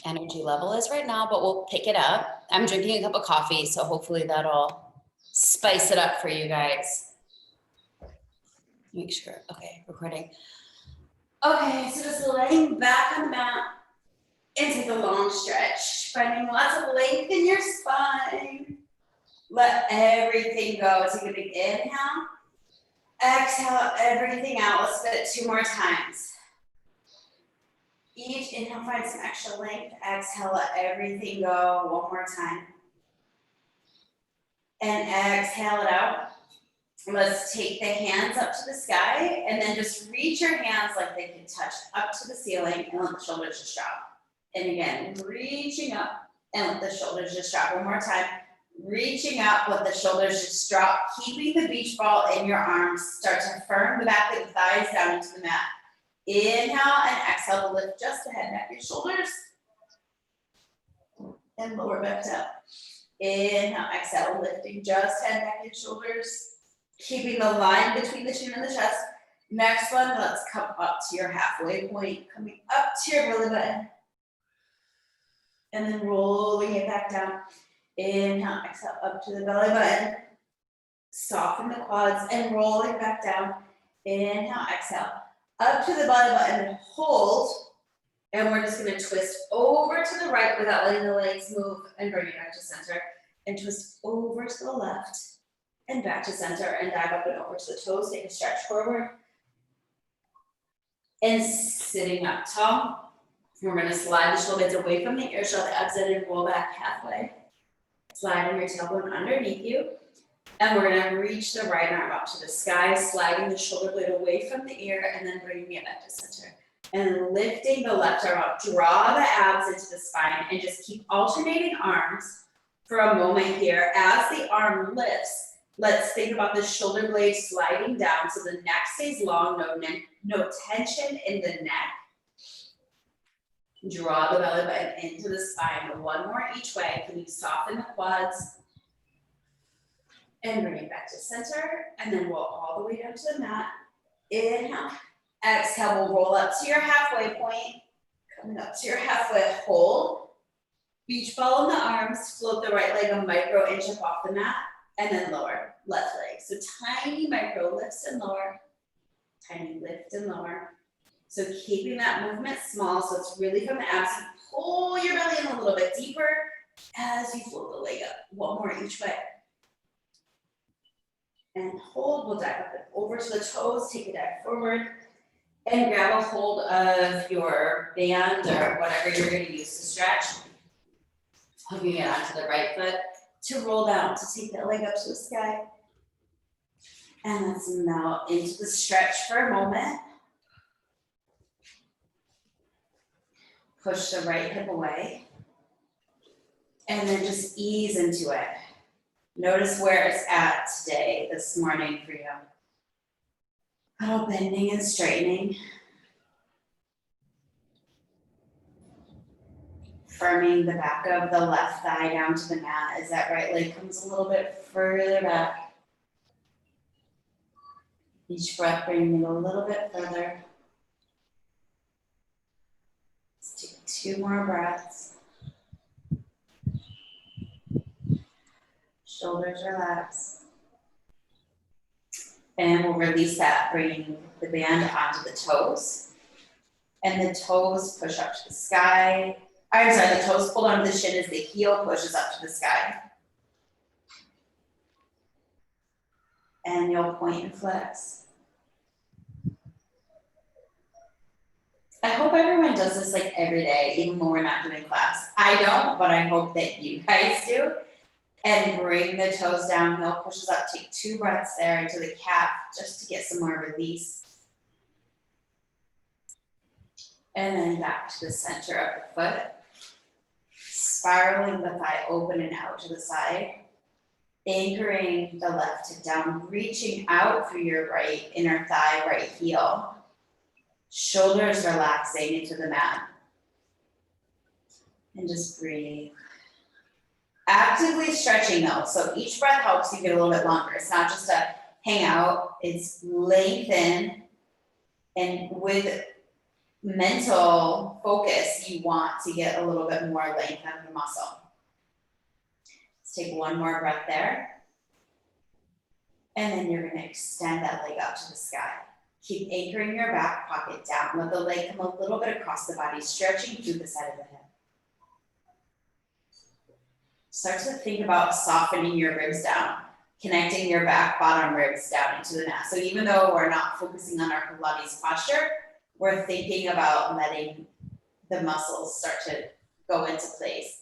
energy level is right now, but we'll pick it up. I'm drinking a cup of coffee, so hopefully that'll spice it up for you guys. Make sure, okay, recording. Okay, so just laying back on the mat and take a long stretch, finding lots of length in your spine. Let everything go. Take a big inhale. Exhale everything out. Let's do it 2 more times. Each inhale, find some extra length. Exhale, let everything go. 1 more time. And exhale it out. Let's take the hands up to the sky and then just reach your hands like they can touch up to the ceiling and let the shoulders just drop. And again, reaching up and let the shoulders just drop. 1 more time. Reaching up, let the shoulders just drop. Keeping the beach ball in your arms. Start to firm the back of the thighs down into the mat. Inhale and exhale to lift just the head, neck, your shoulders. And lower back down. Inhale, exhale, lifting just head, neck, and shoulders. Keeping the line between the chin and the chest. Next one, let's come up to your halfway point. Coming up to your belly button. And then rolling it back down. Inhale, exhale, up to the belly button. Soften the quads and rolling back down. Inhale, exhale. Up to the belly button, hold, and we're just gonna twist over to the right without letting the legs move and bring it back to center, and twist over to the left and back to center and dive up and over to the toes, take a stretch forward, and sitting up tall. We're gonna slide the shoulders away from the ear, show the abs in and roll back halfway. Sliding your tailbone underneath you. And we're gonna reach the right arm up to the sky, sliding the shoulder blade away from the ear and then bringing it back to center. And lifting the left arm up, draw the abs into the spine and just keep alternating arms for a moment here. As the arm lifts, let's think about the shoulder blade sliding down so the neck stays long, no tension in the neck. Draw the belly button into the spine. 1 more each way. Can you soften the quads? And bring it back to center, and then roll all the way down to the mat. Inhale, exhale, we'll roll up to your halfway point. Coming up to your halfway, hold. Beach ball in the arms, float the right leg a micro inch up off the mat, and then lower, left leg. So tiny micro lifts and lower, tiny lift and lower. So keeping that movement small, so it's really from the abs. Pull your belly in a little bit deeper as you float the leg up. 1 more each way. And hold, we'll dive up and over to the toes, take a dive forward, and grab a hold of your band or whatever you're gonna use to stretch. Hooking it onto the right foot to roll down, to take that leg up to the sky. And let's melt into the stretch for a moment. Push the right hip away. And then just ease into it. Notice where it's at today, this morning for you. A little bending and straightening. Firming the back of the left thigh down to the mat as that right leg comes a little bit further back. Each breath bringing it a little bit further. Let's take 2 more breaths. Shoulders relax. And we'll release that, bringing the band onto the toes. And the toes push up to the sky. I'm sorry, the toes pulled onto the shin as the heel pushes up to the sky. And you'll point and flex. I hope everyone does this like every day, even when we're not doing class. I don't, but I hope that you guys do. And bring the toes down, heel pushes up, take 2 breaths there into the calf just to get some more release. And then back to the center of the foot. Spiraling the thigh open and out to the side. Anchoring the left hip down, reaching out through your right inner thigh, right heel. Shoulders relaxing into the mat. And just breathe. Actively stretching though, so each breath helps you get a little bit longer. It's not just a hang out, it's lengthen. And with mental focus, you want to get a little bit more length out of the muscle. Let's take one more breath there. And then you're gonna extend that leg out to the sky. Keep anchoring your back pocket down. Let the leg come a little bit across the body, stretching through the side of the hip. Start to think about softening your ribs down, connecting your back bottom ribs down into the mat. So even though we're not focusing on our Pilates posture, we're thinking about letting the muscles start to go into place.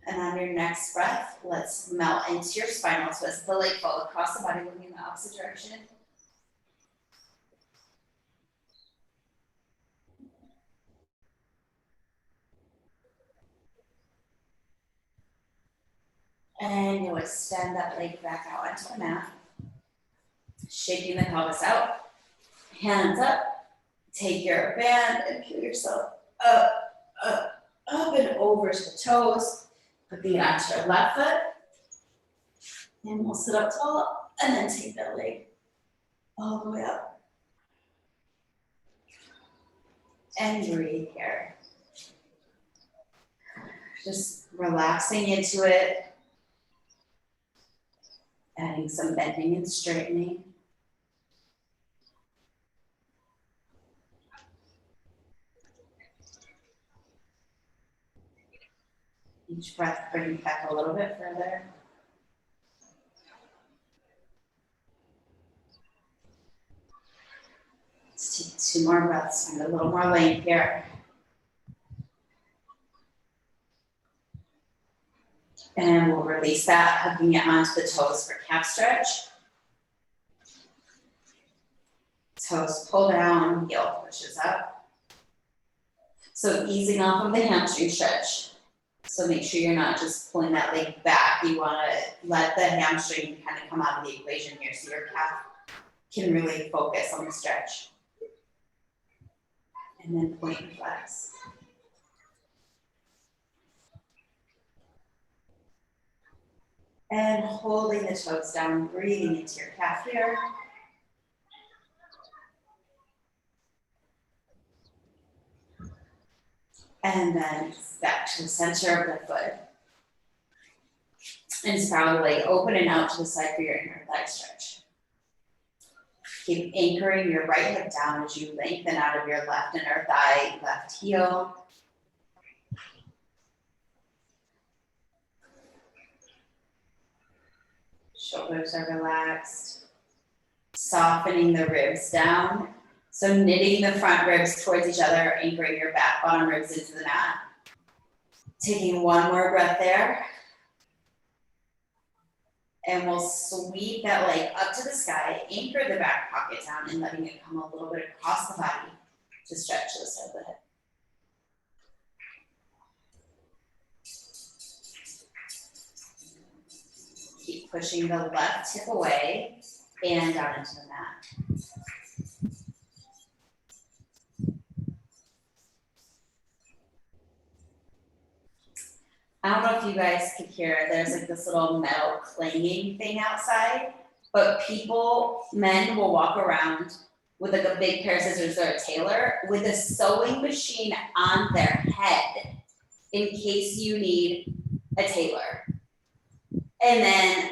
And on your next breath, let's melt into your spinal twist. The leg fall across the body, looking in the opposite direction. And you'll extend that leg back out onto the mat. Shaking the pelvis out. Hands up. Take your band and peel yourself up, up, up and over to the toes. Put the onto your left foot. And we'll sit up tall and then take that leg all the way up. And breathe here. Just relaxing into it. Adding some bending and straightening. Each breath bring it back a little bit further. Let's take 2 more breaths, find a little more length here. And we'll release that, hugging it onto the toes for calf stretch. Toes pull down, heel pushes up. So easing off of the hamstring stretch. So make sure you're not just pulling that leg back. You want to let the hamstring kind of come out of the equation here so your calf can really focus on the stretch. And then point and flex. And holding the toes down, breathing into your calf here. And then back to the center of the foot. And spiral the leg open and out to the side for your inner thigh stretch. Keep anchoring your right hip down as you lengthen out of your left inner thigh, left heel. Shoulders are relaxed. Softening the ribs down. So knitting the front ribs towards each other, anchoring your back bottom ribs into the mat. Taking one more breath there. And we'll sweep that leg up to the sky, anchor the back pocket down, and letting it come a little bit across the body to stretch to the side of the hip. Keep pushing the left hip away and down into the mat. I don't know if you guys could hear it. There's like this little metal clanging thing outside, but men will walk around with like a big pair of scissors or a tailor with a sewing machine on their head in case you need a tailor. And then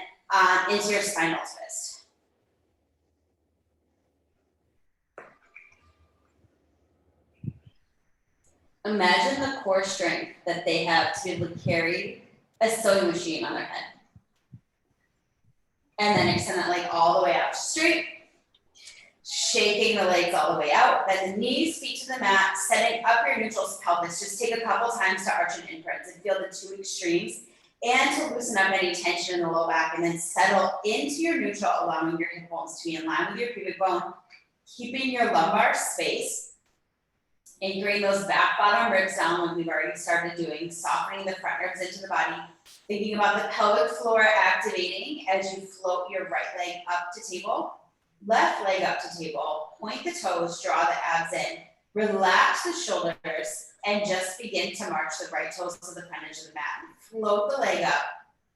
into your spinal twist. Imagine the core strength that they have to be able to carry a sewing machine on their head. And then extend that leg all the way out straight. Shaking the legs all the way out. Then the knees, feet to the mat, setting up your neutral pelvis. Just take a couple times to arch and inference and feel the 2 extremes. And to loosen up any tension in the low back. And then settle into your neutral, allowing your hip bones to be in line with your pubic bone. Keeping your lumbar space. Anchoring those back bottom ribs down like we've already started doing, softening the front ribs into the body, thinking about the pelvic floor activating as you float your right leg up to table, left leg up to table, point the toes, draw the abs in, relax the shoulders, and just begin to march the right toes to the front edge of the mat. Float the leg up,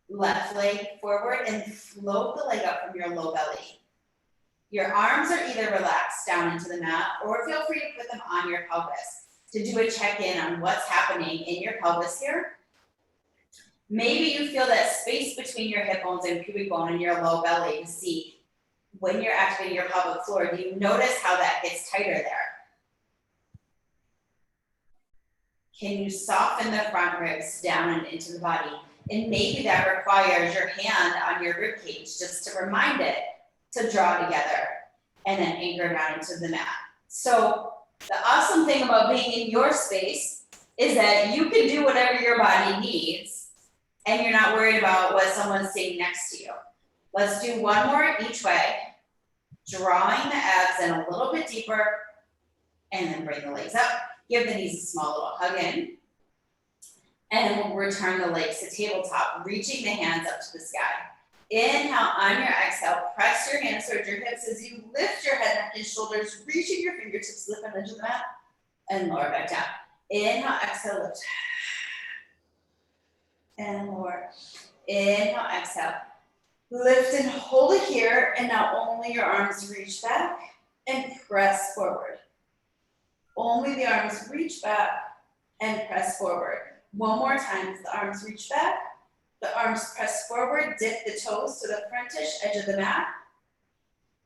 left leg forward, and float the leg up from your low belly. Your arms are either relaxed down into the mat or feel free to put them on your pelvis to do a check-in on what's happening in your pelvis here. Maybe you feel that space between your hip bones and pubic bone and your low belly to see when you're activating your pelvic floor. Do you notice how that gets tighter there? Can you soften the front ribs down and into the body? And maybe that requires your hand on your rib cage just to remind it to draw together and then anchor down into the mat. So the awesome thing about being in your space is that you can do whatever your body needs and you're not worried about what someone's saying next to you. Let's do one more each way, drawing the abs in a little bit deeper, and then bring the legs up. Give the knees a small little hug in. And we'll return the legs to tabletop, reaching the hands up to the sky. Inhale, on your exhale, press your hands towards your hips as you lift your head, neck, and shoulders, reaching your fingertips to the front edge of the mat, and lower back down. Inhale, exhale, lift. And lower. Inhale, exhale. Lift and hold it here, and now only your arms reach back and press forward. Only the arms reach back and press forward. One more time as the arms reach back, the arms press forward, dip the toes to the frontish edge of the mat,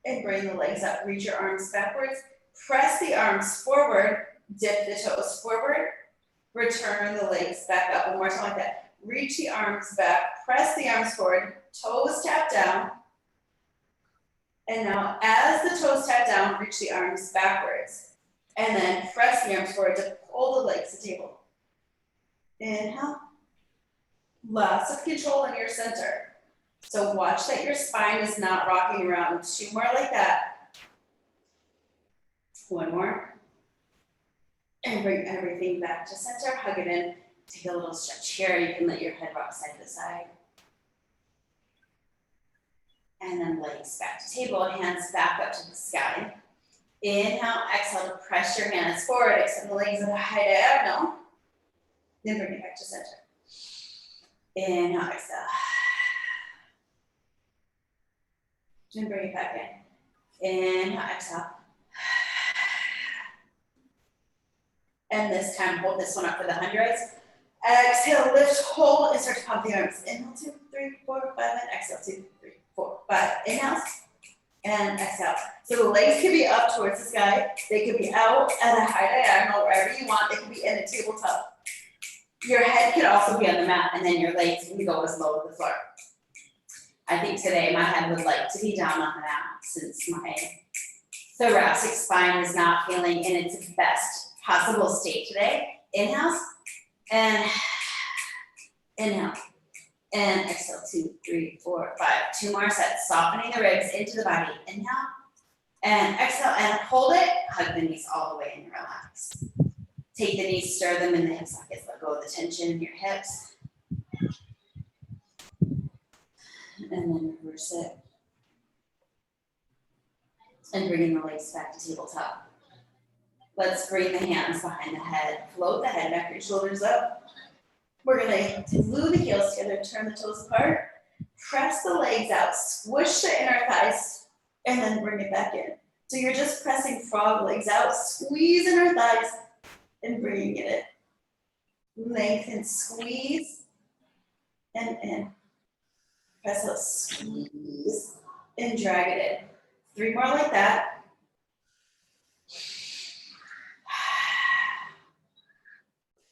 and bring the legs up. Reach your arms backwards, press the arms forward, dip the toes forward, return the legs back up. One more time like that. Reach the arms back, press the arms forward, toes tap down. And now as the toes tap down, reach the arms backwards. And then press the arms forward to pull the legs to table. Inhale. Lots of control in your center. So watch that your spine is not rocking around. Two more like that. One more. And bring everything back to center. Hug it in. Take a little stretch here. You can let your head rock side to side. And then legs back to table. Hands back up to the sky. Inhale, exhale to press your hands forward. Extend the legs at a high diagonal. Then bring it back to center. Inhale, exhale. Then bring it back in. Inhale, exhale. And this time, hold this one up for the hundreds. Exhale, lift, hold, and start to pump the arms. Inhale, 2, 3, 4, 5, and exhale, 2, 3, 4, 5. Inhale, and exhale. So the legs can be up towards the sky. They could be out at a high diagonal, wherever you want. They can be in a tabletop. Your head could also be on the mat, and then your legs can go as low as the floor. I think today my head would like to be down on the mat since my thoracic spine is not feeling in its best possible state today. Inhale, and inhale, and exhale, 2, 3, 4, 5. 2 more sets, softening the ribs into the body. Inhale, and exhale, and hold it. Hug the knees all the way and relax. Take the knees, stir them in the hip sockets, let go of the tension in your hips. And then reverse it. And bringing the legs back to tabletop. Let's bring the hands behind the head. Float the head, neck, and shoulders up. We're gonna glue the heels together, turn the toes apart, press the legs out, squish the inner thighs, and then bring it back in. So you're just pressing frog legs out, squeeze inner thighs, and bringing it in. Lengthen, squeeze, and in. Press out, squeeze, and drag it in. 3 more like that.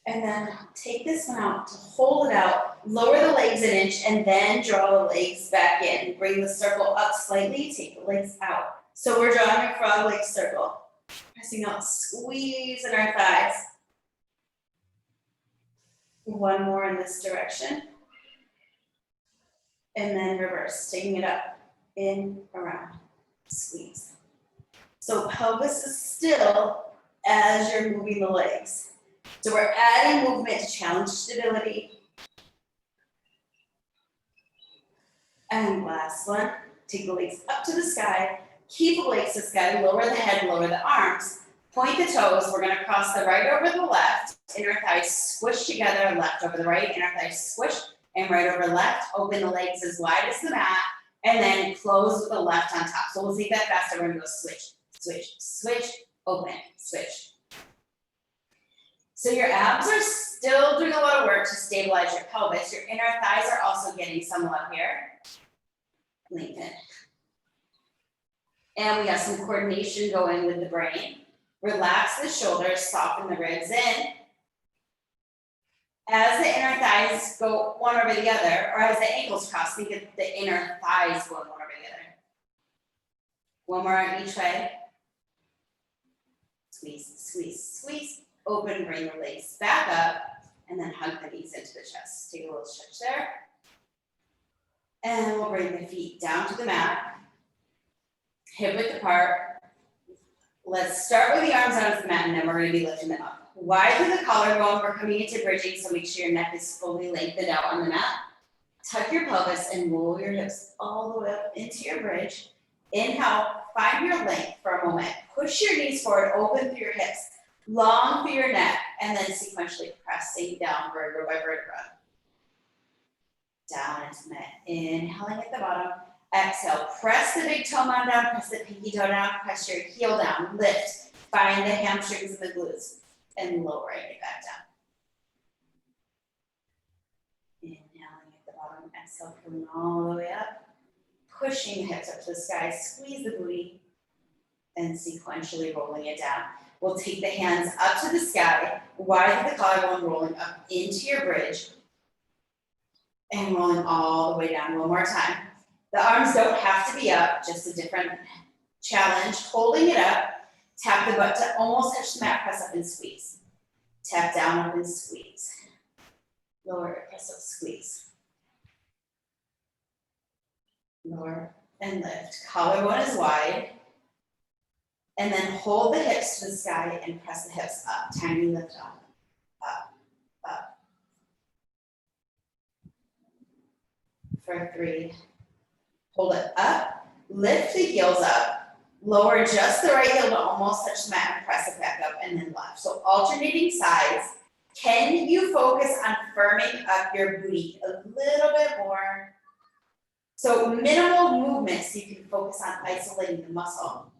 And then take this one out to hold it out, lower the legs an inch, and then draw the legs back in. Bring the circle up slightly, take the legs out. So we're drawing a frog leg circle. Pressing out, squeeze in our thighs. 1 more in this direction. And then reverse, taking it up, in, around, squeeze. So pelvis is still as you're moving the legs. So we're adding movement to challenge stability. And last one, take the legs up to the sky, keep the legs to the sky, lower the head, lower the arms, point the toes. We're gonna cross the right over the left, inner thighs squish together, left over the right, inner thighs squish, and right over left. Open the legs as wide as the mat, and then close with the left on top. So we'll take that faster. We're gonna go switch, switch, switch, open, switch. So your abs are still doing a lot of work to stabilize your pelvis. Your inner thighs are also getting some love here. Lengthen. And we got some coordination going with the brain. Relax the shoulders, soften the ribs in. As the inner thighs go one over the other, or as the ankles cross, think of the inner thighs going one over the other. One more on each way. Squeeze, squeeze, squeeze. Open, bring the legs back up, and then hug the knees into the chest. Take a little stretch there. And we'll bring the feet down to the mat. Hip width apart. Let's start with the arms out of the mat, and then we're gonna be lifting them up. Widen the collarbone. We're coming into bridging, so make sure your neck is fully lengthened out on the mat. Tuck your pelvis and roll your hips all the way up into your bridge. Inhale, find your length for a moment. Push your knees forward, open through your hips, long through your neck, and then sequentially pressing down vertebra by vertebra. Down into the mat. Inhaling at the bottom. Exhale, press the big toe mound down, press the pinky toe down, press your heel down, lift. Find the hamstrings and the glutes, and lowering it back down. Inhaling at the bottom, exhale, coming all the way up. Pushing the hips up to the sky, squeeze the booty, and sequentially rolling it down. We'll take the hands up to the sky, widen the collarbone, rolling up into your bridge, and rolling all the way down. One more time. The arms don't have to be up, just a different challenge. Holding it up, tap the butt to almost touch the mat, press up and squeeze. Tap down, up and squeeze. Lower, press up, squeeze. Lower and lift. Collarbone is wide. And then hold the hips to the sky and press the hips up. Tiny lift up, up, up. For 3. Hold it up, lift the heels up, lower just the right heel to almost touch the mat and press it back up, and then left. So alternating sides. Can you focus on firming up your booty a little bit more? So minimal movements, so you can focus on isolating the muscle.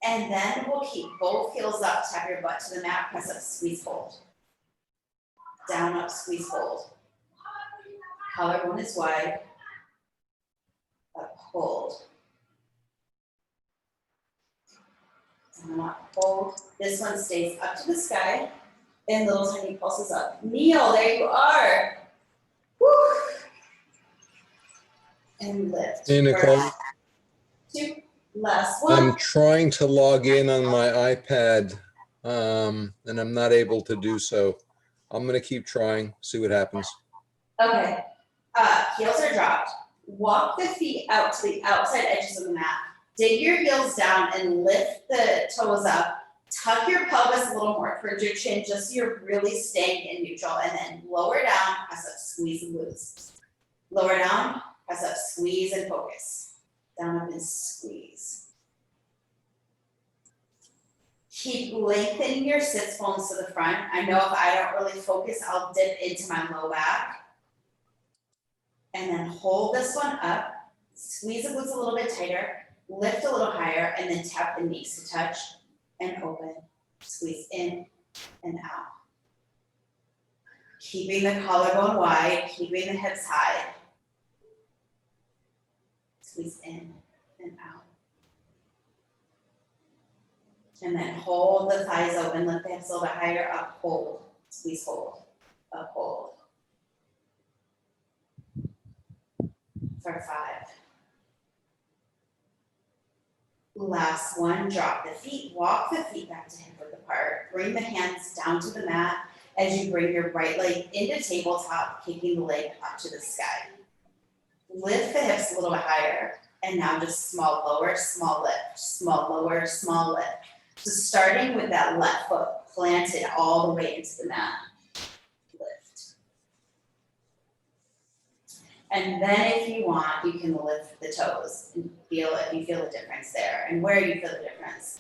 And then we'll keep both heels up, tap your butt to the mat, press up, squeeze, hold. Down, up, squeeze, hold. Collarbone is wide. Up, hold. Down, up, hold. This one stays up to the sky and little tiny pulses up. Kneel, there you are. Woo. And lift. Hey, Nicole. 2, last one. I'm trying to log in on my iPad, and I'm not able to do so. I'm going to keep trying, see what happens. Okay. Heels are dropped. Walk the feet out to the outside edges of the mat. Dig your heels down and lift the toes up. Tuck your pelvis a little more towards your chin, just so you're really staying in neutral. And then lower down, press up, squeeze and loose. Lower down, press up, squeeze and focus. Down, up and squeeze. Keep lengthening your sits bones to the front. I know if I don't really focus, I'll dip into my low back. And then hold this one up, squeeze the glutes a little bit tighter, lift a little higher, and then tap the knees to touch and open, squeeze in and out. Keeping the collarbone wide, keeping the hips high. Squeeze in and out. And then hold the thighs open, lift the hips a little bit higher, up, hold, squeeze, hold, up, hold. For 5. Last one, drop the feet, walk the feet back to hip width apart. Bring the hands down to the mat as you bring your right leg into tabletop, kicking the leg up to the sky. Lift the hips a little bit higher, and now just small lower, small lift, small lower, small lift. So starting with that left foot planted all the way into the mat. And then if you want, you can lift the toes and feel it. You feel the difference there. And where do you feel the difference?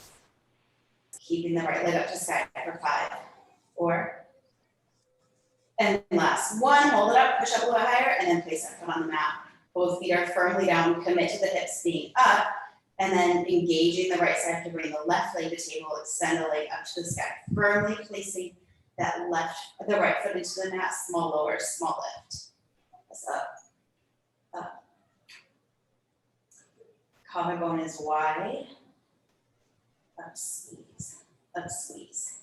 Keeping the right leg up to sky for 5, 4, And last one, hold it up, push up a little higher, and then place that foot on the mat. Both feet are firmly down, commit to the hips being up, and then engaging the right side to bring the left leg to the table, extend the leg up to the sky, firmly placing the right foot into the mat, small lower, small lift. That's up, up. Collarbone is wide, up, squeeze, up, squeeze.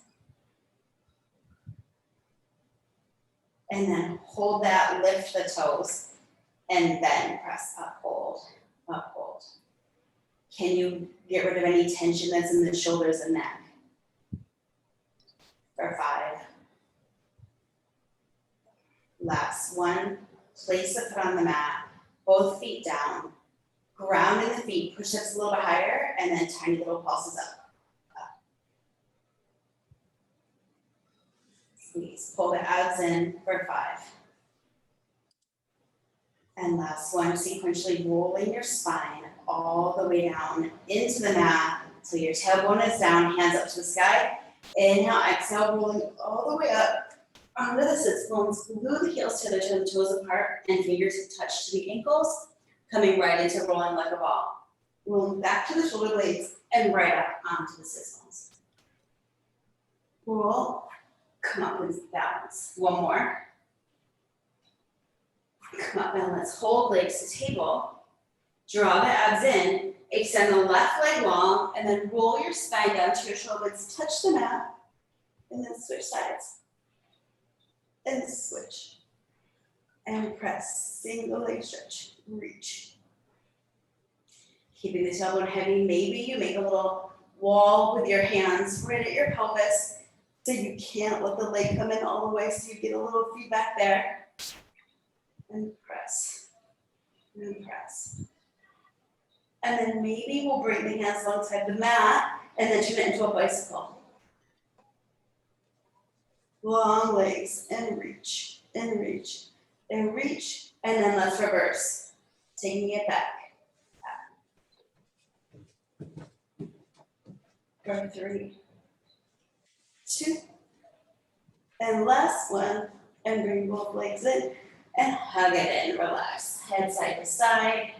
And then hold that, lift the toes, and then press up, hold, up, hold. Can you get rid of any tension that's in the shoulders and neck? For 5. Last one, place the foot on the mat, both feet down, grounding the feet, push ups a little bit higher, and then tiny little pulses up. Up. Squeeze, pull the abs in for 5. And last one, sequentially rolling your spine all the way down into the mat until your tailbone is down, hands up to the sky. Inhale, exhale, rolling all the way up onto the sits bones, glue the heels together to the toes apart, and fingers touch to the ankles, coming right into rolling like a ball. Rolling back to the shoulder blades and right up onto the sits bones. Roll, come up and balance. One more. Come up and let's hold legs to table. Draw the abs in, extend the left leg long, and then roll your spine down to your shoulder blades, touch the mat, and then switch sides. And switch. And press, single leg stretch, reach. Keeping the tailbone heavy, maybe you make a little wall with your hands right at your pelvis, so you can't let the leg come in all the way, so you get a little feedback there. And press, and press. And then maybe we'll bring the hands alongside the mat and then turn it into a bicycle. Long legs and reach, and reach, and reach, and then let's reverse, taking it back. For 3, 2, and last one, and bring both legs in. And hug it in, relax. Head side to side.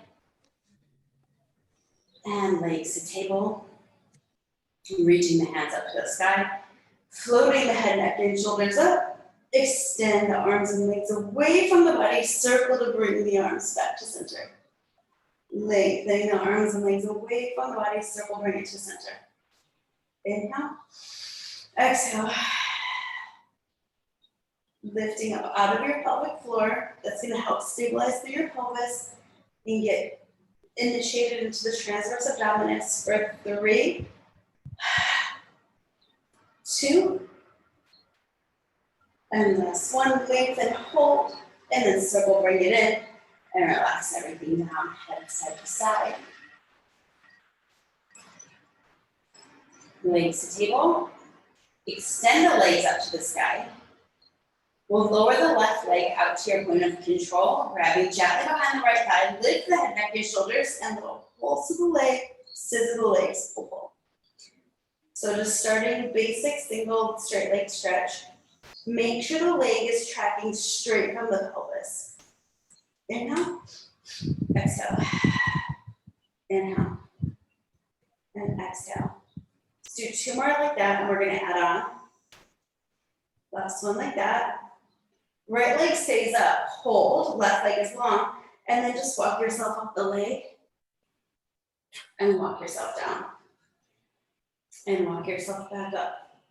And legs to table. Reaching the hands up to the sky. Floating the head, neck, and shoulders up. Extend the arms and legs away from the body. Circle to bring the arms back to center. Lengthening the arms and legs away from the body. Circle, bring it to center. Inhale. Exhale. Lifting up out of your pelvic floor. That's going to help stabilize through your pelvis and get initiated into the transverse abdominis for 3, 2, and last one. Lengthen, hold, and then circle, bring it in, and relax everything down, head side to side. Legs to table. Extend the legs up to the sky. We'll lower the left leg out to your point of control, grabbing gently behind the right thigh, lift the head, neck, and shoulders, and little pulse of the leg, scissor the legs, pull, pull. So just starting basic single straight leg stretch. Make sure the leg is tracking straight from the pelvis. Inhale, exhale, inhale, and exhale. Let's do 2 more like that, and we're gonna add on. Last one like that. Right leg stays up, hold, left leg is long, and then just walk yourself up the leg and walk yourself down. And walk yourself back up.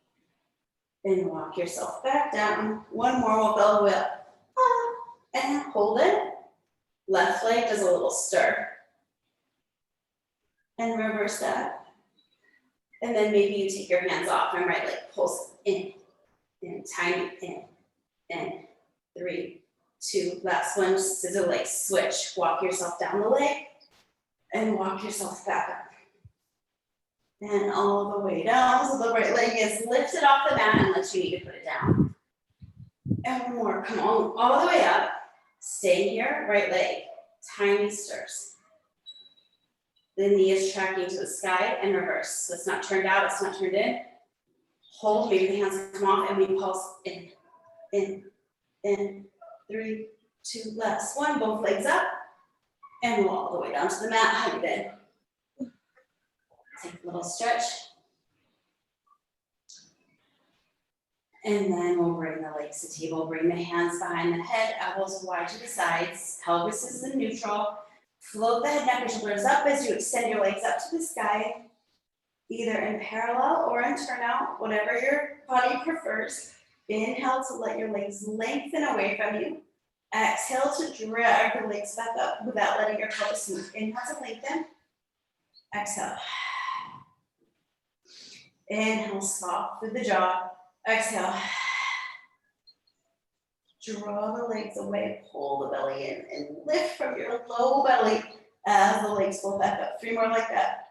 And walk yourself back down. One more, we'll go all the way up. And hold it. Left leg does a little stir. And reverse that. And then maybe you take your hands off and right leg pulls in, tiny, in. 3, 2, last one, scissor leg switch. Walk yourself down the leg and walk yourself back up. And all the way down, so the right leg is lifted off the mat unless you need to put it down. And one more, come on, all the way up. Stay here, right leg, tiny stirs. The knee is tracking to the sky and reverse. So it's not turned out, it's not turned in. Hold, maybe the hands come off and we pulse in, In 3, 2, last one, both legs up. And roll all the way down to the mat, hug it in. Take a little stretch. And then we'll bring the legs to table, bring the hands behind the head, elbows wide to the sides, pelvis is in neutral. Float the head, neck, and shoulders up as you extend your legs up to the sky, either in parallel or in turnout, whatever your body prefers. Inhale to let your legs lengthen away from you. Exhale to drag your legs back up without letting your pelvis move. Inhale to lengthen. Exhale. Inhale, soft through the jaw. Exhale. Draw the legs away, pull the belly in, and lift from your low belly as the legs fold back up. 3 more like that.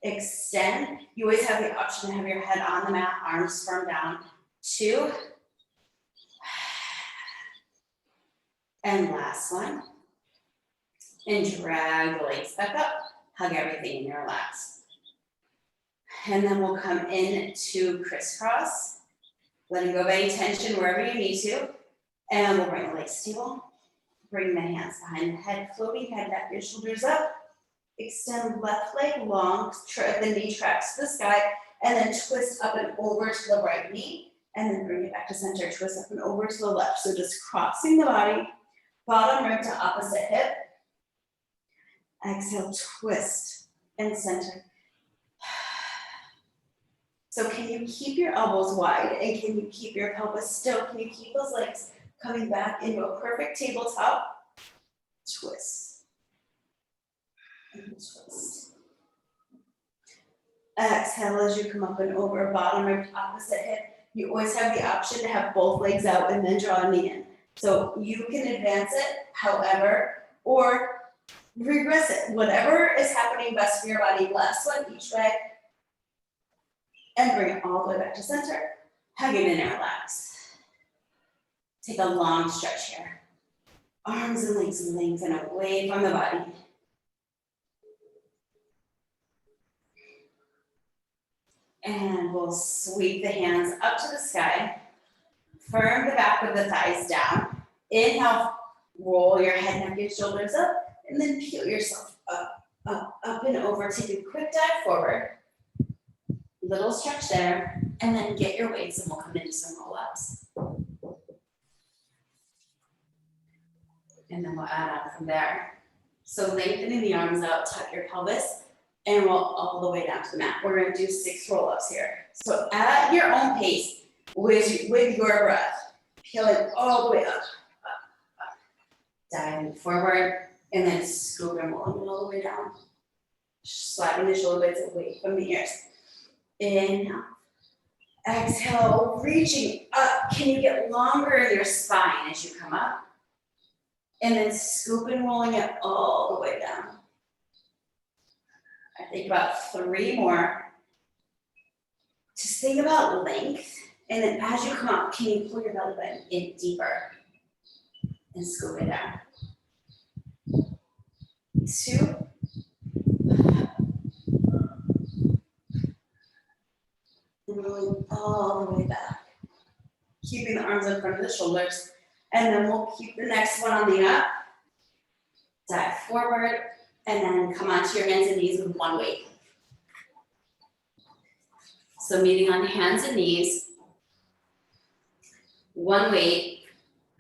Extend. You always have the option to have your head on the mat, arms firm down. 2. And last one. And drag the legs back up. Hug everything and relax. And then we'll come in to crisscross. Letting go of any tension wherever you need to. And we'll bring the legs to table. Bring the hands behind the head, floating head, neck, your shoulders up. Extend left leg long, the knee tracks to the sky, and then twist up and over to the right knee, and then bring it back to center, twist up and over to the left. So just crossing the body, bottom rib to opposite hip. Exhale, twist and center. So can you keep your elbows wide, and can you keep your pelvis still? Can you keep those legs coming back into a perfect tabletop? Twist. And twist. Exhale as you come up and over, bottom rib to opposite hip. You always have the option to have both legs out and then draw a knee in. So you can advance it, however, or regress it. Whatever is happening best for your body. Last one each way. And bring it all the way back to center. Hug it in and relax. Take a long stretch here. Arms and legs lengthen away from the body. And we'll sweep the hands up to the sky. Firm the back of the thighs down. Inhale, roll your head, neck, and shoulders up. And then peel yourself up and over. Take a quick dive forward. Little stretch there, and then get your weights and we'll come into some roll-ups. And then we'll add on from there. So lengthening the arms out, tuck your pelvis, and roll all the way down to the mat. We're gonna do 6 roll-ups here. So at your own pace, with your breath, peeling all the way up. Diving forward, and then scoop and rolling all the way down. Sliding the shoulder blades away from the ears. Inhale. Exhale, reaching up. Can you get longer in your spine as you come up? And then scoop and rolling it all the way down. I think about 3 more. Just think about length. And then as you come up, can you pull your belly button in deeper? And scoop it down. 2. And rolling all the way back. Keeping the arms in front of the shoulders. And then we'll keep the next one on the up. Dive forward. And then come onto your hands and knees with 1 weight. So meeting on hands and knees. 1 weight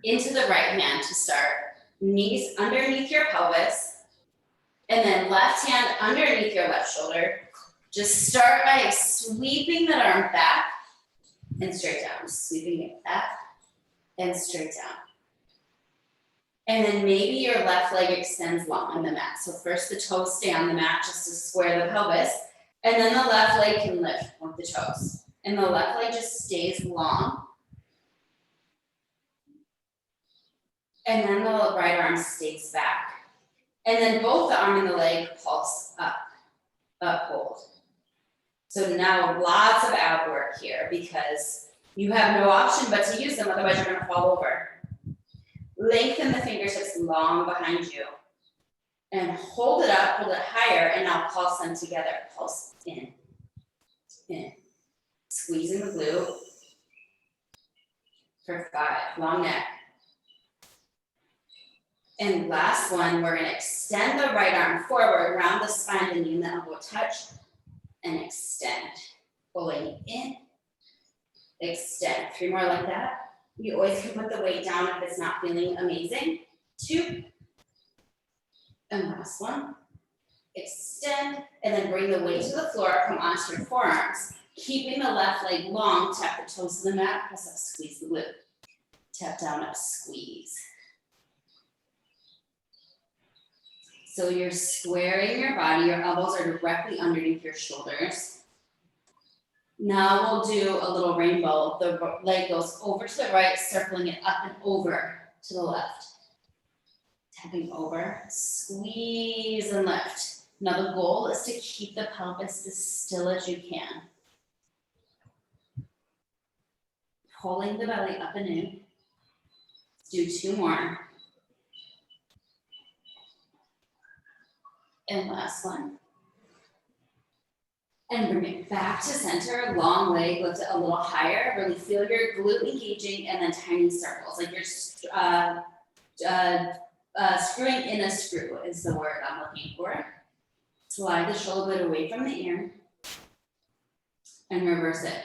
into the right hand to start. Knees underneath your pelvis. And then left hand underneath your left shoulder. Just start by sweeping that arm back and straight down. Sweeping it back and straight down. And then maybe your left leg extends long on the mat. So first the toes stay on the mat just to square the pelvis. And then the left leg can lift with the toes. And the left leg just stays long. And then the right arm stays back. And then both the arm and the leg pulse up, hold. So now lots of ab work here because you have no option but to use them, otherwise you're gonna fall over. Lengthen the fingertips long behind you. And hold it up, hold it higher, and now pulse them together. Pulse in. Squeezing the glute. For 5, long neck. And last one, we're gonna extend the right arm forward, round the spine, the knee and the elbow touch, and extend. Pulling in, extend. 3 more like that. You always can put the weight down if it's not feeling amazing. 2. And last one. Extend, and then bring the weight to the floor, come onto your forearms. Keeping the left leg long, tap the toes to the mat, press up, squeeze the glute. Tap down, up, squeeze. So you're squaring your body, your elbows are directly underneath your shoulders. Now we'll do a little rainbow. The leg goes over to the right, circling it up and over to the left. Tapping over, squeeze and lift. Now the goal is to keep the pelvis as still as you can. Pulling the belly up and in. Let's do 2 more. And last one. And bring it back to center, long leg, lift it a little higher. Really feel your glute engaging, and then tiny circles, like you're screwing in a screw is the word I'm looking for. Slide the shoulder blade away from the ear and reverse it.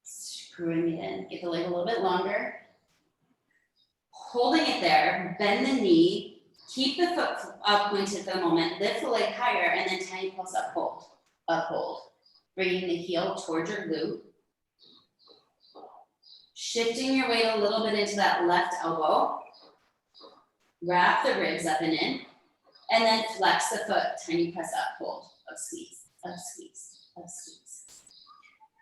Screwing it in, get the leg a little bit longer. Holding it there, bend the knee, keep the foot up pointed for the moment, lift the leg higher, and then tiny pulse up, hold. Uphold, bringing the heel towards your glute. Shifting your weight a little bit into that left elbow. Wrap the ribs up and in, and then flex the foot, tiny press up, hold, up squeeze, up squeeze, up squeeze.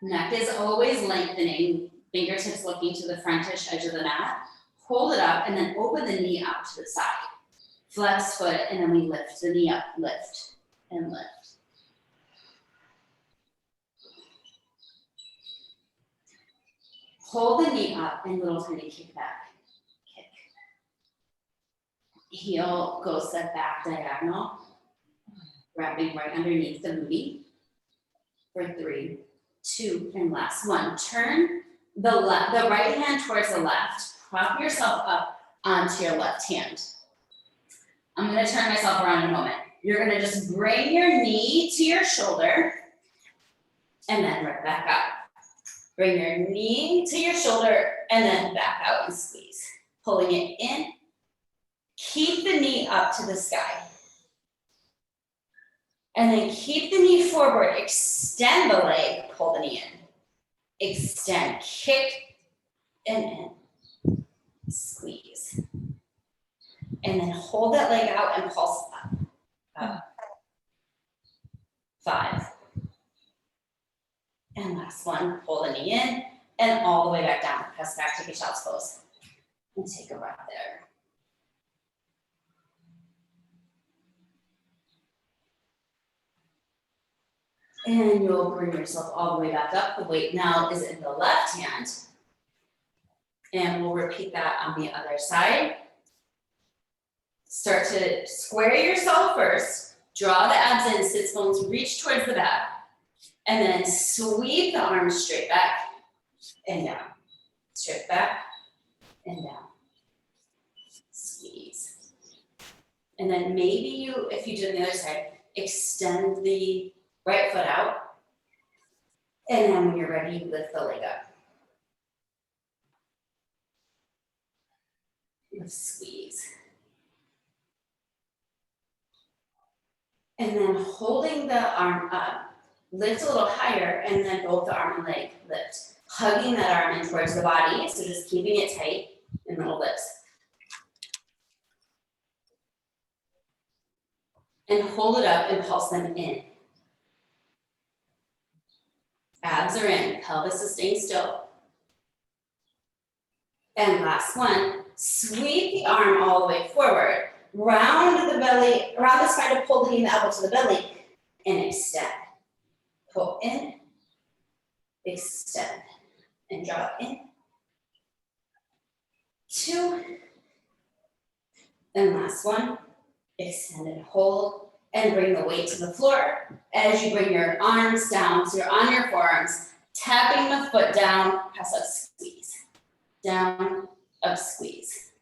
Neck is always lengthening, fingertips looking to the frontish edge of the mat. Hold it up and then open the knee out to the side. Flex foot, and then we lift the knee up, lift and lift. Hold the knee up and little tiny kick back, kick. Heel goes set back diagonal, wrapping right underneath the booty for 3, 2, and last 1. Turn the right hand towards the left, prop yourself up onto your left hand. I'm gonna turn myself around in a moment. You're gonna just bring your knee to your shoulder and then right back up. Bring your knee to your shoulder and then back out and squeeze. Pulling it in. Keep the knee up to the sky. And then keep the knee forward. Extend the leg. Pull the knee in. Extend. Kick and in. Squeeze. And then hold that leg out and pulse up. Up. 5. And last one, pull the knee in and all the way back down. Press back, take a child's pose. And take a breath there. And you'll bring yourself all the way back up. The weight now is in the left hand. And we'll repeat that on the other side. Start to square yourself first. Draw the abs in, sits bones, reach towards the back. And then sweep the arms straight back and down. Straight back and down. Squeeze. And then maybe you, if you do it on the other side, extend the right foot out. And then when you're ready, you lift the leg up. Squeeze. And then holding the arm up. Lift a little higher, and then both the arm and leg lift. Hugging that arm in towards the body, so just keeping it tight and little lifts. And hold it up and pulse them in. Abs are in, pelvis is staying still. And last one, sweep the arm all the way forward. Round the belly, around the spine to pull the knee and the elbow to the belly, and extend. Pull in, extend, and draw in. 2, and last one, extend and hold, and bring the weight to the floor. As you bring your arms down, so you're on your forearms, tapping the foot down, press up, squeeze. Down, up, squeeze.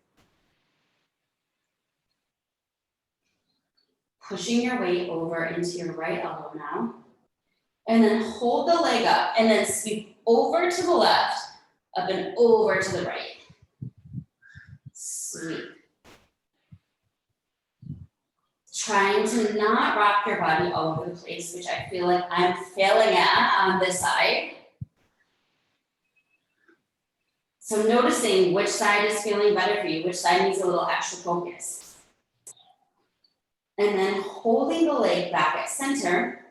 pushing your weight over into your right elbow now. And then hold the leg up and then sweep over to the left, up and over to the right. Sweep. Trying to not rock your body all over the place, which I feel like I'm failing at on this side. So noticing which side is feeling better for you, which side needs a little extra focus. And then holding the leg back at center,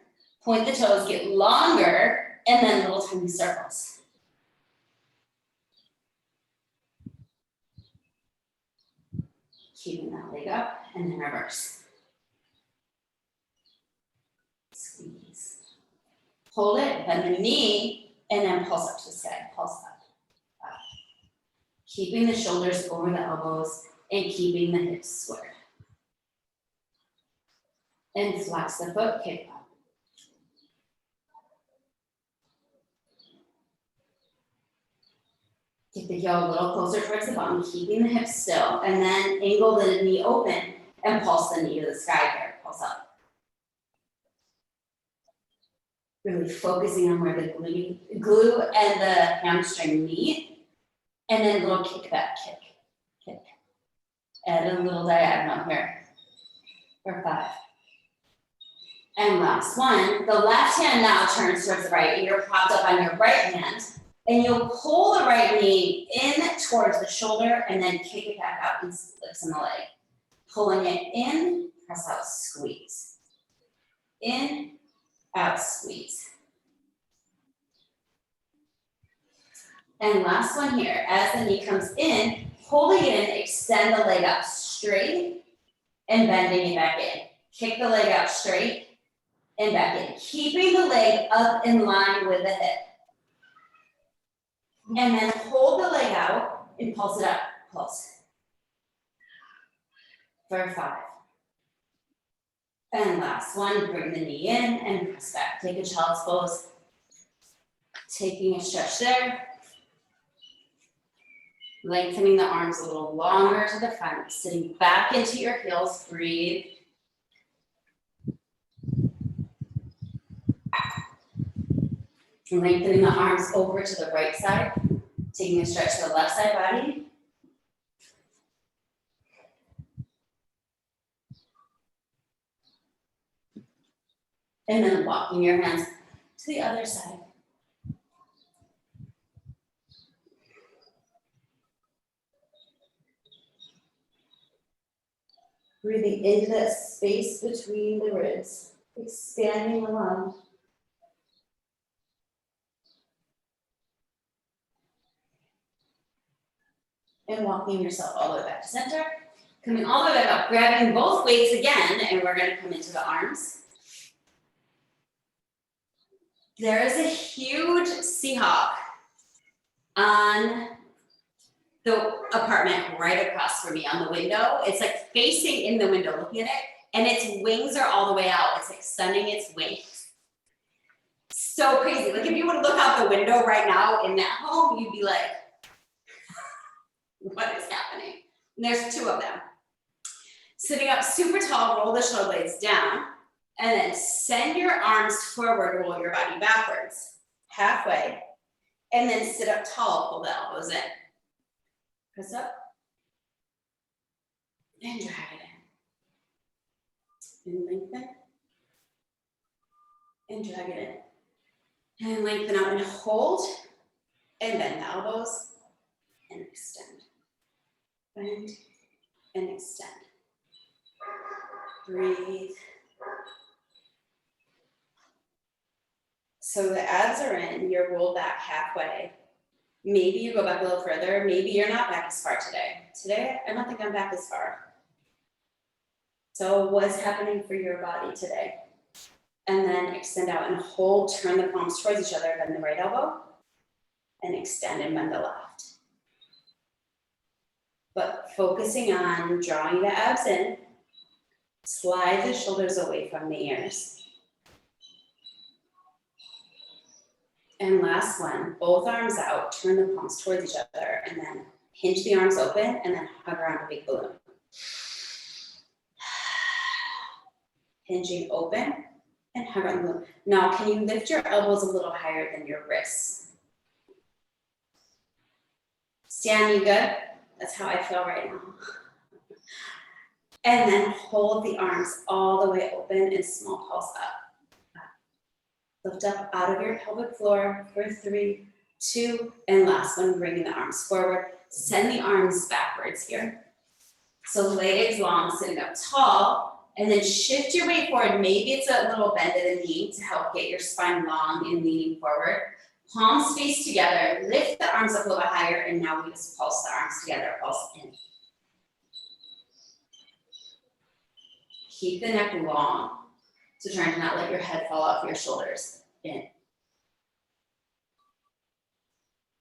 point the toes, get longer, and then little tiny circles. Keeping that leg up, and then reverse. Squeeze. Hold it, bend the knee, and then pulse up to the sky, pulse up. Up. Keeping the shoulders over the elbows, and keeping the hips squared. And flex the foot, kick up. Get the heel a little closer towards the bottom, keeping the hips still, and then angle the knee open and pulse the knee to the sky here, pulse up. Really focusing on where the glute and the hamstring meet, and then a little kick back, kick, kick. Add a little diagonal here for 5. And last one, the left hand now turns towards the right, and you're propped up on your right hand, and you'll pull the right knee in towards the shoulder and then kick it back out and loosen the leg. Pulling it in, press out, squeeze. In, out, squeeze. And last one here, as the knee comes in, holding it in, extend the leg up straight and bending it back in. Kick the leg out straight and back in, keeping the leg up in line with the hip. And then hold the leg out and pulse it up, pulse. For 5. And last one, bring the knee in and press back. Take a child's pose. Taking a stretch there. Lengthening the arms a little longer to the front, sitting back into your heels, breathe. Lengthening the arms over to the right side, taking a stretch to the left side body. And then walking your hands to the other side. Breathing into that space between the ribs, expanding the lung. And walking yourself all the way back to center. Coming all the way back up, grabbing both weights again, and we're gonna come into the arms. There is a huge Seahawk on the apartment right across from me on the window. It's like facing in the window, looking at it, and its wings are all the way out. It's extending its wings. So crazy. Like if you would look out the window right now in that home, you'd be like, what is happening? And there's 2 of them. Sitting up super tall, roll the shoulder blades down, and then send your arms forward, roll your body backwards, halfway, and then sit up tall, pull the elbows in. Press up, and drag it in. And lengthen, and drag it in. And lengthen out and hold, and bend the elbows, and extend. Bend, and extend. Breathe. So the abs are in, you're rolled back halfway. Maybe you go back a little further, maybe you're not back as far today. Today, I don't think I'm back as far. So what's happening for your body today? And then extend out and hold, turn the palms towards each other, bend the right elbow, and extend and bend the left. But focusing on drawing the abs in, slide the shoulders away from the ears. And last one, both arms out, turn the palms towards each other, and then hinge the arms open, and then hug around a big balloon. hinging open and hover on the glue. Now, can you lift your elbows a little higher than your wrists? Stan, you good? That's how I feel right now. And then hold the arms all the way open and small pulse up. Lift up out of your pelvic floor for 3, 2, and last one, bringing the arms forward. Send the arms backwards here. So legs long, sitting up tall, and then shift your weight forward. Maybe it's a little bend at the knee to help get your spine long and leaning forward. Palms face together, lift the arms up a little bit higher, and now we just pulse the arms together, pulse in. Keep the neck long. So trying to not let your head fall off your shoulders, in.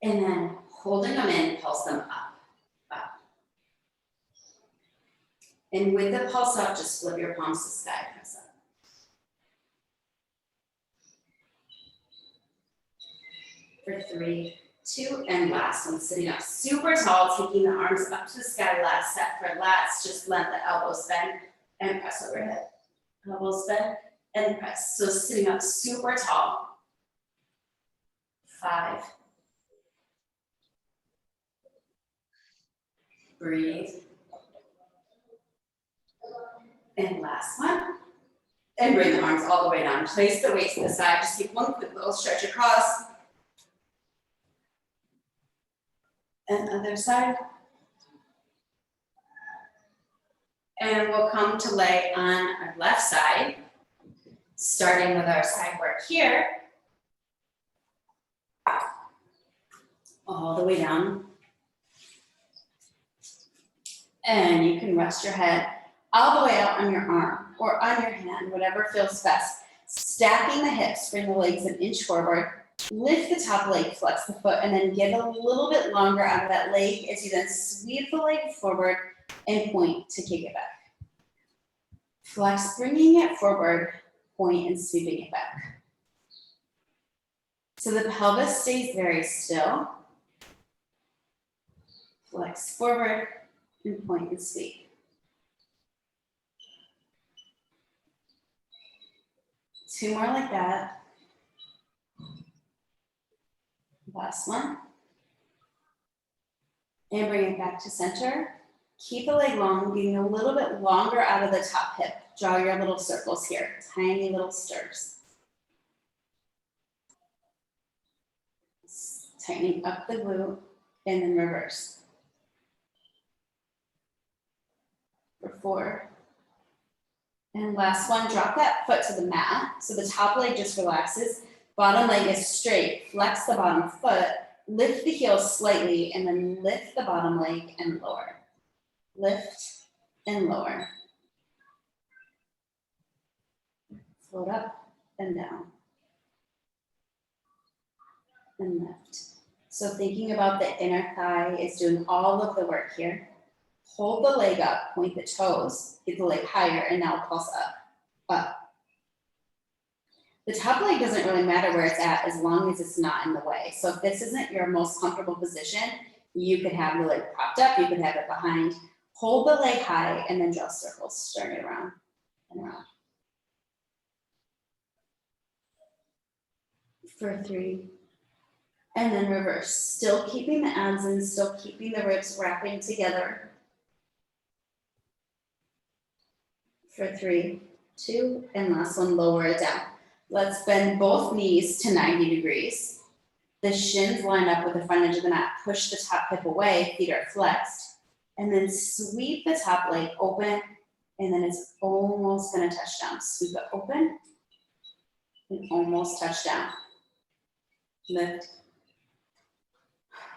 And then holding them in, pulse them up, up. And with the pulse up, just flip your palms to sky, press up. For 3, 2, and last one, sitting up super tall, taking the arms up to the sky, last set for lats, just let the elbows bend and press overhead. Elbows bend and press. So sitting up super tall. 5. Breathe. And last one. And bring the arms all the way down. Place the weight to the side. Just take one quick little stretch across. And other side. And we'll come to lay on our left side, starting with our side work here. All the way down. And you can rest your head all the way out on your arm or on your hand, whatever feels best. Stacking the hips, bring the legs an inch forward. Lift the top leg, flex the foot, and then get a little bit longer out of that leg as you then sweep the leg forward and point to kick it back. Flex, bringing it forward, point and sweeping it back. So the pelvis stays very still. Flex forward and point and sweep. 2 more like that. Last one. And bring it back to center. Keep the leg long, getting a little bit longer out of the top hip. Draw your little circles here, tiny little stirs. Tightening up the glute and then reverse. For 4. And last one, drop that foot to the mat. So the top leg just relaxes. Bottom leg is straight. Flex the bottom foot. Lift the heels slightly and then lift the bottom leg and lower. Lift and lower. Float up and down. And lift. So thinking about the inner thigh is doing all of the work here. Hold the leg up, point the toes, get the leg higher, and now pulse up, up. The top leg doesn't really matter where it's at as long as it's not in the way. So if this isn't your most comfortable position, you could have the leg propped up, you could have it behind. Hold the leg high and then draw circles, turn it around and around. For 3. And then reverse, still keeping the abs in, still keeping the ribs wrapping together. For 3, 2, and last one, lower it down. Let's bend both knees to 90 degrees. The shins line up with the front edge of the mat. Push the top hip away, feet are flexed. And then sweep the top leg open, and then it's almost gonna touch down. Sweep it open, and almost touch down. Lift.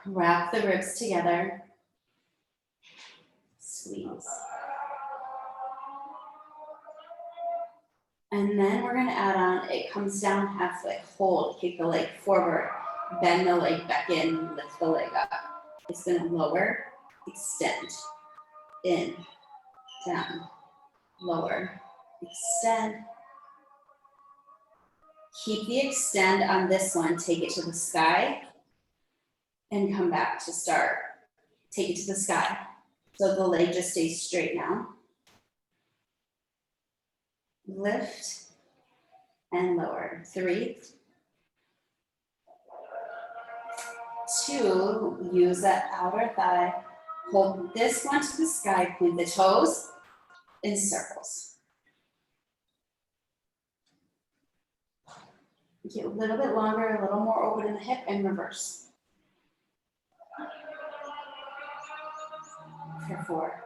Wrap the ribs together. Squeeze. And then we're gonna add on, it comes down halfway, hold, kick the leg forward, bend the leg back in, lift the leg up. It's gonna lower, extend, in, down, lower, extend. Keep the extend on this one, take it to the sky, and come back to start. Take it to the sky. So the leg just stays straight now. lift, and lower. 3, 2, use that outer thigh. Hold this one to the sky, point the toes in circles. Get a little bit longer, a little more open in the hip, and reverse. For 4.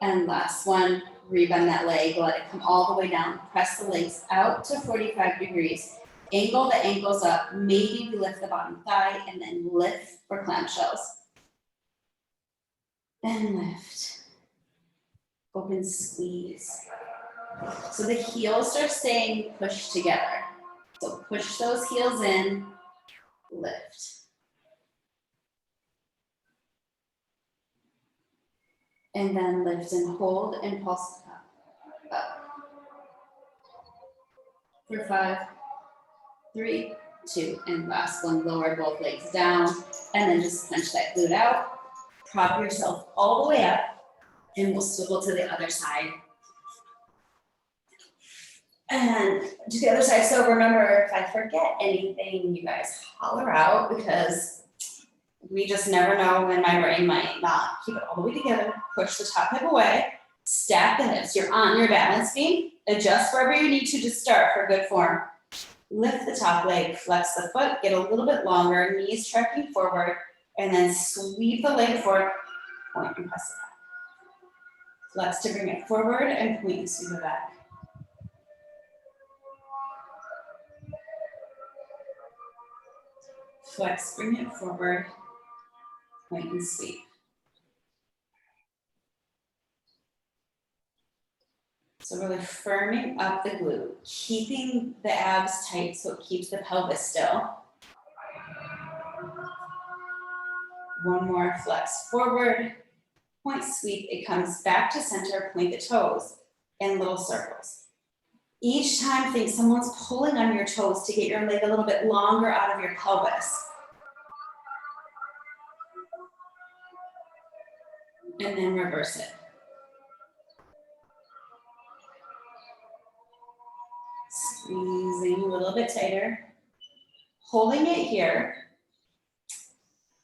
And last one, rebend that leg, let it come all the way down. Press the legs out to 45 degrees. Angle the ankles up, maybe we lift the bottom thigh, and then lift for clamshells. And lift. Open, squeeze. So the heels are staying pushed together. So push those heels in, lift. And then lift and hold and pulse up. For 5, 3, 2, and last one, lower both legs down, and then just punch that glute out. Prop yourself all the way up, and we'll swivel to the other side. And to the other side, so remember, if I forget anything, you guys holler out, because we just never know when my brain might not keep it all the way together. Push the top hip away, stack the hips. You're on your balance beam. Adjust wherever you need to start for good form. Lift the top leg, flex the foot, get a little bit longer, knees tracking forward, and then sweep the leg forward, point and press it back. Flex to bring it forward and point and sweep it back. Flex, bring it forward, point and sweep. So really firming up the glute, keeping the abs tight so it keeps the pelvis still. One more, flex forward, point sweep, it comes back to center, point the toes in little circles. Each time think someone's pulling on your toes to get your leg a little bit longer out of your pelvis. And then reverse it. Squeezing a little bit tighter, holding it here,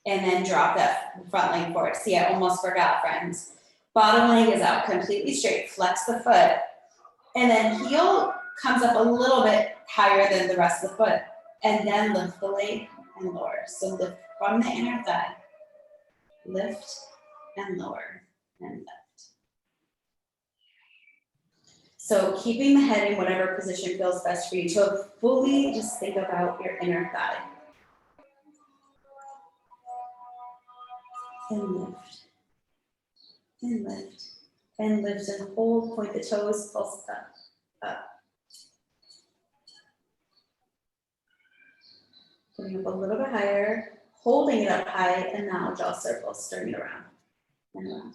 and then drop that front leg forward. See, I almost forgot, friends. Bottom leg is out completely straight, flex the foot, and then heel comes up a little bit higher than the rest of the foot, and then lift the leg and lower. So lift from the inner thigh, lift and lower and lift. So keeping the head in whatever position feels best for you. So fully just think about your inner thigh. And lift. And lift. And lift and hold. Point the toes, pulse up. Up. Putting up a little bit higher. Holding it up high. And now draw circles. Turn it around. And around.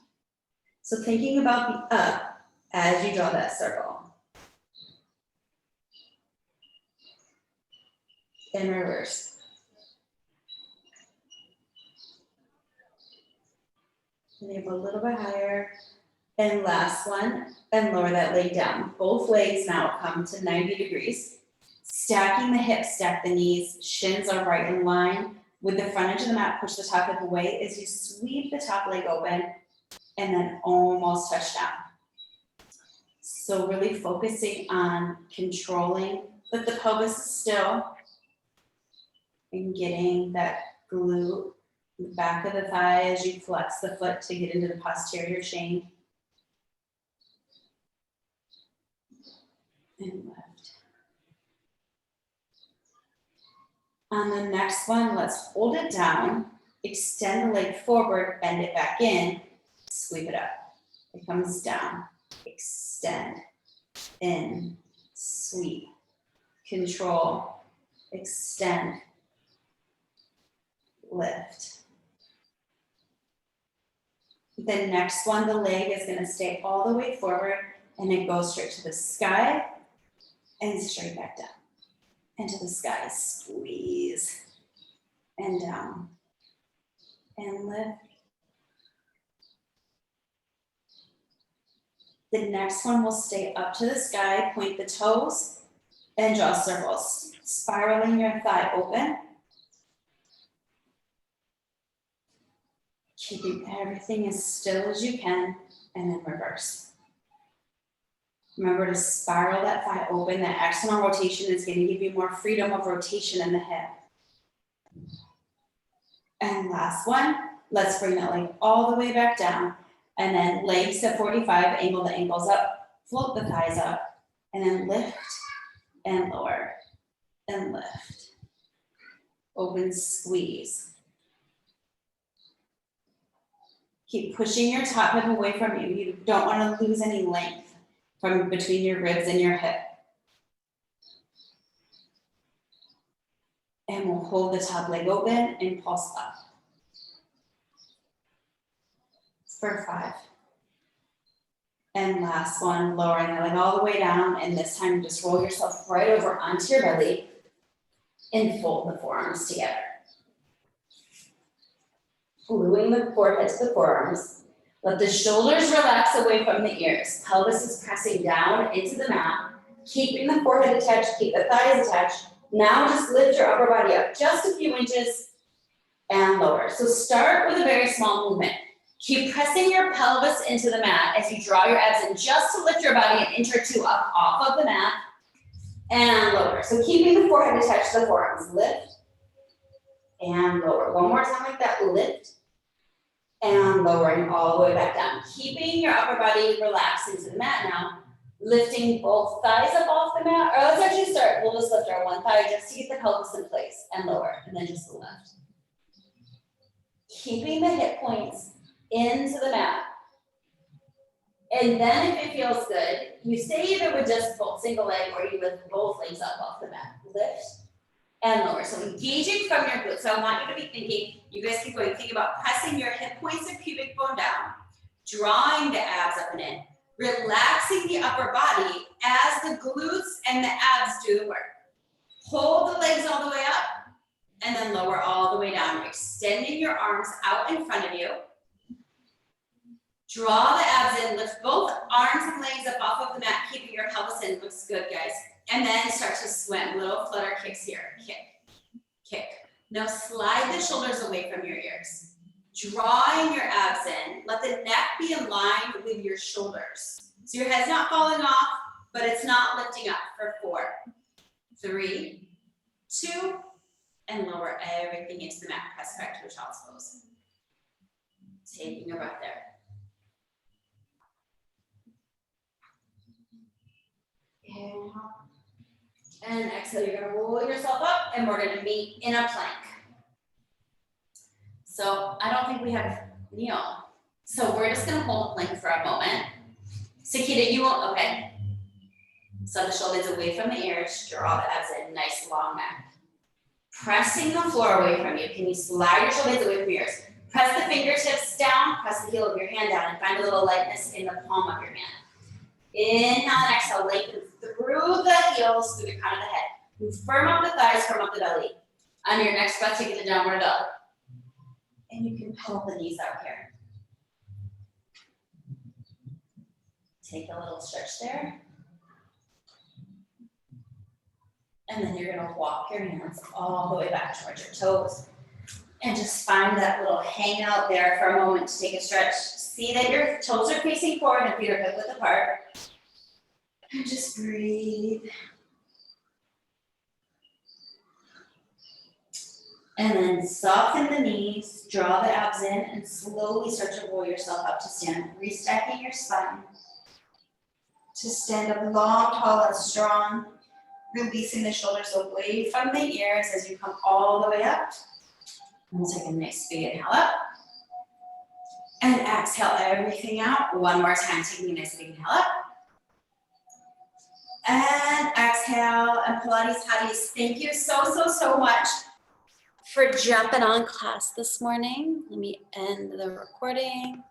So thinking about the up as you draw that circle. In reverse. And a little bit higher. And last one, and lower that leg down. Both legs now come to 90 degrees. Stacking the hips, stack the knees, shins are right in line. With the front edge of the mat, push the top hip away as you sweep the top leg open and then almost touch down. So really focusing on controlling that the pelvis is still and getting that glute, the back of the thigh as you flex the foot to get into the posterior chain. And left. On the next one, let's hold it down, extend the leg forward, bend it back in, sweep it up. It comes down, extend, in, sweep, control, extend, lift. The next one, the leg is going to stay all the way forward and it goes straight to the sky and straight back down. And to the sky, squeeze and down and lift. The next one will stay up to the sky, point the toes, and draw circles, spiraling your thigh open. Keeping everything as still as you can, and then reverse. Remember to spiral that thigh open. That external rotation is going to give you more freedom of rotation in the hip. And last one, let's bring that leg all the way back down. And then legs to 45, angle the ankles up, float the thighs up, and then lift and lower and lift. Open, squeeze. Keep pushing your top hip away from you. You don't want to lose any length from between your ribs and your hip. And we'll hold the top leg open and pulse up. For 5. And last one, lowering the leg all the way down, and this time just roll yourself right over onto your belly and fold the forearms together. Gluing the forehead to the forearms. Let the shoulders relax away from the ears. Pelvis is pressing down into the mat, keeping the forehead attached, keep the thighs attached. Now just lift your upper body up just a few inches and lower. So start with a very small movement. Keep pressing your pelvis into the mat as you draw your abs in just to lift your body an inch or two up off of the mat and lower. So keeping the forehead attached to the forearms, lift and lower. One more time like that, lift and lowering all the way back down. Keeping your upper body relaxed into the mat now, lifting both thighs up off the mat, or let's actually start, we'll just lift our one thigh just to get the pelvis in place and lower, and then just the left. Keeping the hip points into the mat. And then if it feels good, you stay either with just both single leg or you with both legs up off the mat. Lift and lower. So engaging from your glutes. So I want you to be thinking, you guys keep going, think about pressing your hip points and pubic bone down, drawing the abs up and in, relaxing the upper body as the glutes and the abs do the work. Hold the legs all the way up and then lower all the way down, extending your arms out in front of you. Draw the abs in, lift both arms and legs up off of the mat, keeping your pelvis in. Looks good, guys. And then start to swim. Little flutter kicks here. Kick, kick. Now slide the shoulders away from your ears. Drawing your abs in. Let the neck be in line with your shoulders. So your head's not falling off, but it's not lifting up for 4, 3, 2, and lower everything into the mat. Press back to a child's pose. Taking a breath there. Inhale. And exhale, you're gonna roll yourself up and we're gonna meet in a plank. So I don't think we have kneel. So we're just gonna hold a plank for a moment. Sakita, you won't, okay. So the shoulders away from the ears, draw the abs in, nice long neck. Pressing the floor away from you. Can you slide your shoulders away from your ears? Press the fingertips down, press the heel of your hand down and find a little lightness in the palm of your hand. Inhale and exhale, lengthen through the heels, through the crown of the head. Move firm up the thighs, firm up the belly. On your next breath, take it to downward dog. And you can pull the knees out here. Take a little stretch there. And then you're gonna walk your hands all the way back towards your toes. And just find that little hangout there for a moment to take a stretch. See that your toes are facing forward and feet are hip width apart. And just breathe. And then soften the knees, draw the abs in, and slowly start to roll yourself up to stand, restacking your spine. To stand up long, tall, and strong. Releasing the shoulders away from the ears as you come all the way up. And we'll take a nice big inhale up. And exhale everything out. One more time, taking a nice big inhale up. And exhale, and Pilates Hotties, thank you so much for jumping on class this morning. Let me end the recording.